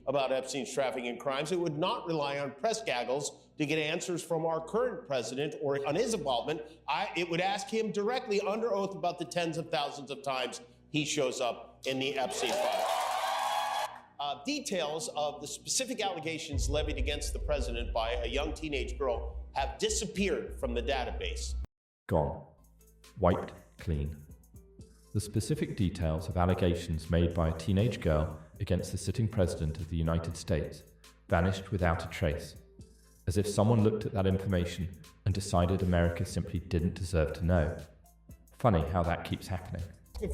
about Epstein's trafficking crimes, it would not rely on press gaggles to get answers from our current president or on his involvement. It would ask him directly under oath about the tens of thousands of times he shows up in the Epstein file. Details of the specific allegations levied against the president by a young teenage girl have disappeared from the database. Gone. Wiped clean. The specific details of allegations made by a teenage girl against the sitting president of the United States vanished without a trace, as if someone looked at that information and decided America simply didn't deserve to know. Funny how that keeps happening.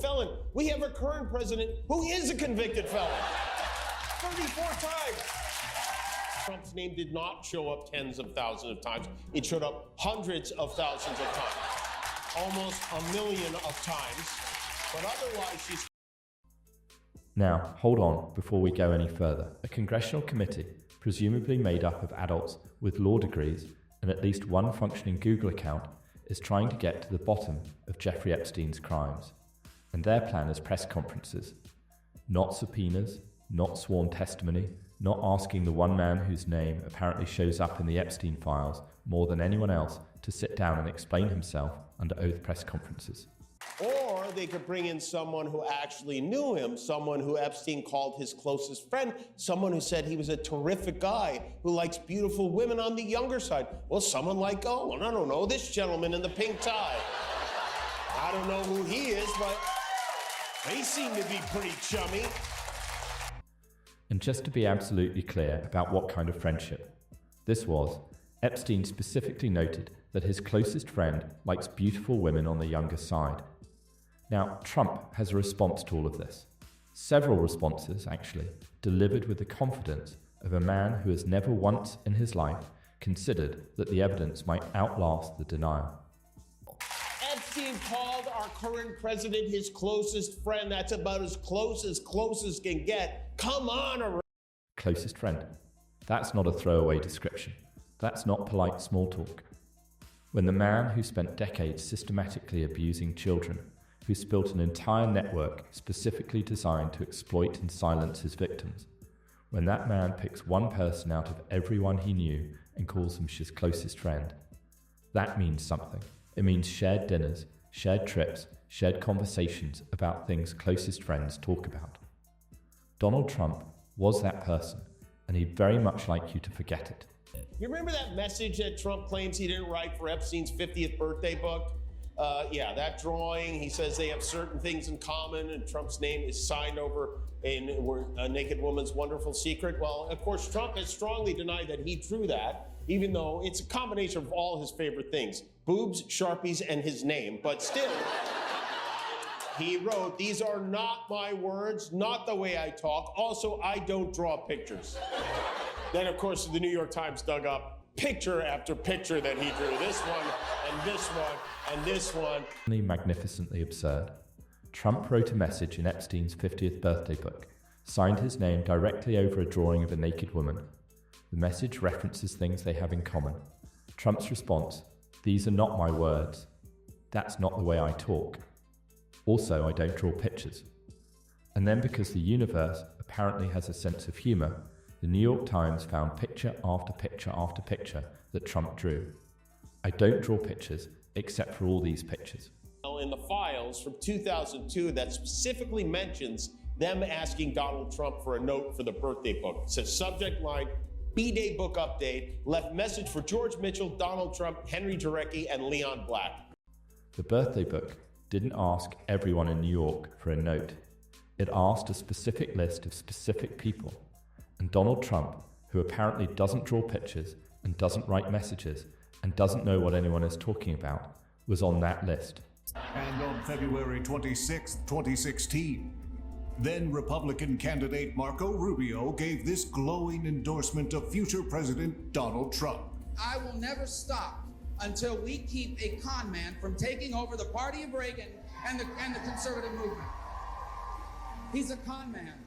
Felon, we have a current president who is a convicted felon. 34 times. Trump's name did not show up tens of thousands of times. It showed up hundreds of thousands of times. Almost a million of times. But otherwise, she's... Now, hold on before we go any further. A congressional committee, presumably made up of adults with law degrees and at least one functioning Google account, is trying to get to the bottom of Jeffrey Epstein's crimes. And their plan is press conferences. Not subpoenas, not sworn testimony, not asking the one man whose name apparently shows up in the Epstein files more than anyone else to sit down and explain himself under oath press conferences. Or they could bring in someone who actually knew him, someone who Epstein called his closest friend, someone who said he was a terrific guy who likes beautiful women on the younger side. Well, someone like, I don't know, this gentleman in the pink tie. I don't know who he is, but they seem to be pretty chummy. And just to be absolutely clear about what kind of friendship this was, Epstein specifically noted that his closest friend likes beautiful women on the younger side. Now, Trump has a response to all of this. Several responses, actually, delivered with the confidence of a man who has never once in his life considered that the evidence might outlast the denial. Epstein called our current president his closest friend. That's about as close as can get. Come on. Closest friend. That's not a throwaway description. That's not polite small talk. When the man who spent decades systematically abusing children, who's built an entire network specifically designed to exploit and silence his victims, when that man picks one person out of everyone he knew and calls him his closest friend, that means something. It means shared dinners, shared trips, shared conversations about things closest friends talk about. Donald Trump was that person, and he'd very much like you to forget it. You remember that message that Trump claims he didn't write for Epstein's 50th birthday book? Yeah, that drawing, he says they have certain things in common, and Trump's name is signed over in A Naked Woman's Wonderful Secret. Well, of course, Trump has strongly denied that he drew that, even though it's a combination of all his favorite things, boobs, Sharpies, and his name. But still, he wrote, "These are not my words, not the way I talk. Also, I don't draw pictures." Then, of course, the New York Times dug up picture after picture that he drew. This one, and this one, and this one. Magnificently absurd. Trump wrote a message in Epstein's 50th birthday book, signed his name directly over a drawing of a naked woman. The message references things they have in common. Trump's response, "These are not my words. That's not the way I talk. Also, I don't draw pictures." And then, because the universe apparently has a sense of humor, the New York Times found picture after picture after picture that Trump drew. I don't draw pictures except for all these pictures. In the files from 2002 that specifically mentions them asking Donald Trump for a note for the birthday book. It says subject line, B-Day book update, left message for George Mitchell, Donald Trump, Henry Jarecki, and Leon Black. The birthday book didn't ask everyone in New York for a note. It asked a specific list of specific people. And Donald Trump, who apparently doesn't draw pictures and doesn't write messages and doesn't know what anyone is talking about, was on that list. And on February 26, 2016, then Republican candidate Marco Rubio gave this glowing endorsement of future President Donald Trump. "I will never stop until we keep a con man from taking over the party of Reagan and the conservative movement. He's a con man."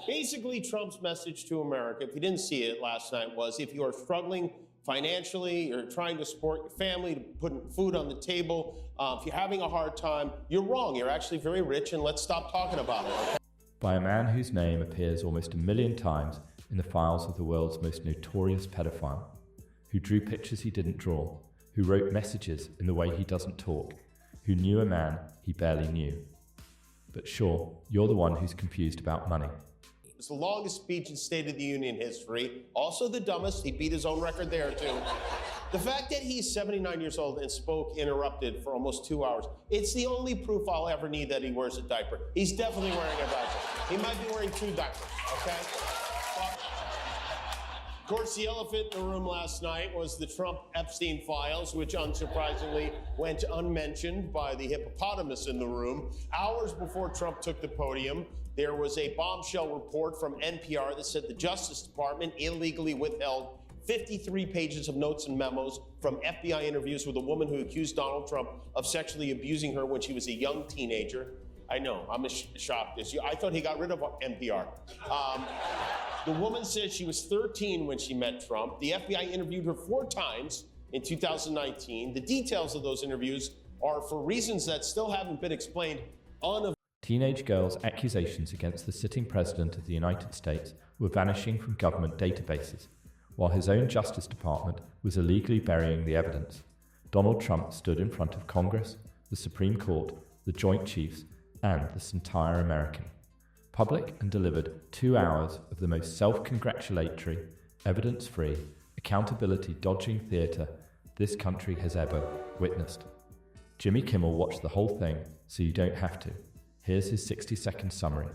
Basically, Trump's message to America, if you didn't see it last night, was if you are struggling financially, you're trying to support your family, to put food on the table, if you're having a hard time, you're wrong. You're actually very rich, and let's stop talking about it. by a man whose name appears almost 1 million times in the files of the world's most notorious pedophile, who drew pictures he didn't draw, who wrote messages in the way he doesn't talk, who knew a man he barely knew. But sure, you're the one who's confused about money. It's the longest speech in State of the Union history. Also the dumbest. He beat his own record there, too. The fact that he's 79 years old and spoke interrupted for almost 2 hours, it's the only proof I'll ever need that he wears a diaper. He's definitely wearing a diaper. He might be wearing 2 diapers, okay? But, of course, the elephant in the room last night was the Trump-Epstein files, which unsurprisingly went unmentioned by the hippopotamus in the room. Hours before Trump took the podium, there was a bombshell report from NPR that said the Justice Department illegally withheld 53 pages of notes and memos from FBI interviews with a woman who accused Donald Trump of sexually abusing her when she was a young teenager. I know, I'm as shocked as you. I thought he got rid of NPR. The woman said she was 13 when she met Trump. The FBI interviewed her 4 times in 2019. The details of those interviews are, for reasons that still haven't been explained, Teenage girls' accusations against the sitting president of the United States were vanishing from government databases, while his own Justice Department was illegally burying the evidence. Donald Trump stood in front of Congress, the Supreme Court, the Joint Chiefs, and this entire American public and delivered 2 hours of the most self-congratulatory, evidence-free, accountability-dodging theatre this country has ever witnessed. Jimmy Kimmel watched the whole thing, so you don't have to. Here's his 60-second summary.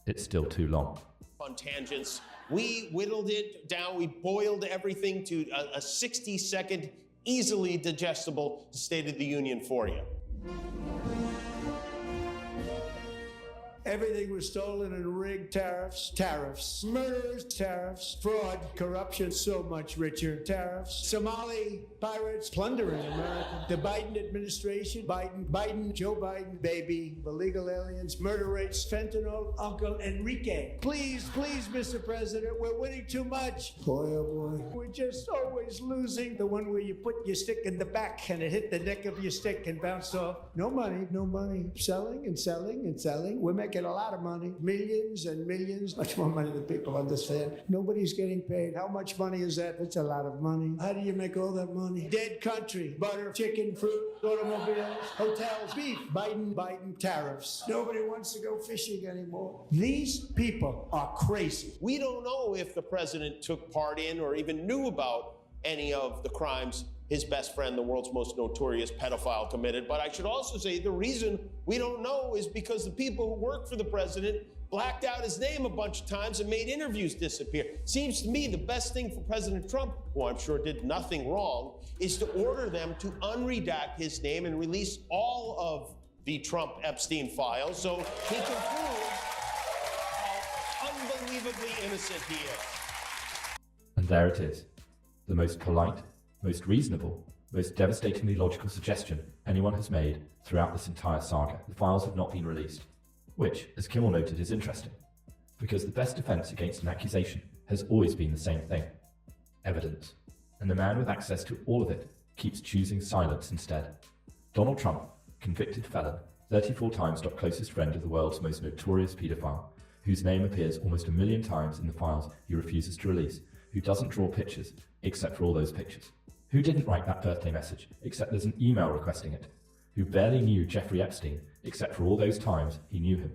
It's still too long. On tangents, we whittled it down. We boiled everything to a 60-second, easily digestible State of the Union for you. Everything was stolen and rigged. Tariffs, murders, tariffs, fraud, corruption, so much richer. Tariffs, Somali pirates plundering America. The Biden administration, Joe Biden, baby, illegal aliens, murder rates, fentanyl, Uncle Enrique. Please, Mr. President, we're winning too much. Boy, oh boy, we're just always losing. The one where you put your stick in the back and it hit the neck of your stick and bounced off. No money. Selling and selling and selling. We're making a lot of money, millions and millions, much more money than people understand. Nobody's getting paid. How much money is that? That's a lot of money. How do you make all that money? Dead country, butter, chicken, fruit, automobiles, hotels, beef, Biden tariffs. Nobody wants to go fishing anymore. These people are crazy. We don't know if the president took part in or even knew about any of the crimes his best friend, the world's most notorious pedophile, committed. But I should also say the reason we don't know is because the people who work for the president blacked out his name a bunch of times and made interviews disappear. Seems to me the best thing for President Trump, who I'm sure did nothing wrong, is to order them to unredact his name and release all of the Trump-Epstein files so he can prove how unbelievably innocent he is. And there it is. The most polite, most reasonable, most devastatingly logical suggestion anyone has made throughout this entire saga. The files have not been released, which, as Kimmel noted, is interesting, because the best defense against an accusation has always been the same thing: evidence. And the man with access to all of it keeps choosing silence instead. Donald Trump, convicted felon, 34 times top closest friend of the world's most notorious paedophile, whose name appears almost 1 million times in the files he refuses to release, who doesn't draw pictures, except for all those pictures, who didn't write that birthday message, except there's an email requesting it, who barely knew Jeffrey Epstein, except for all those times he knew him,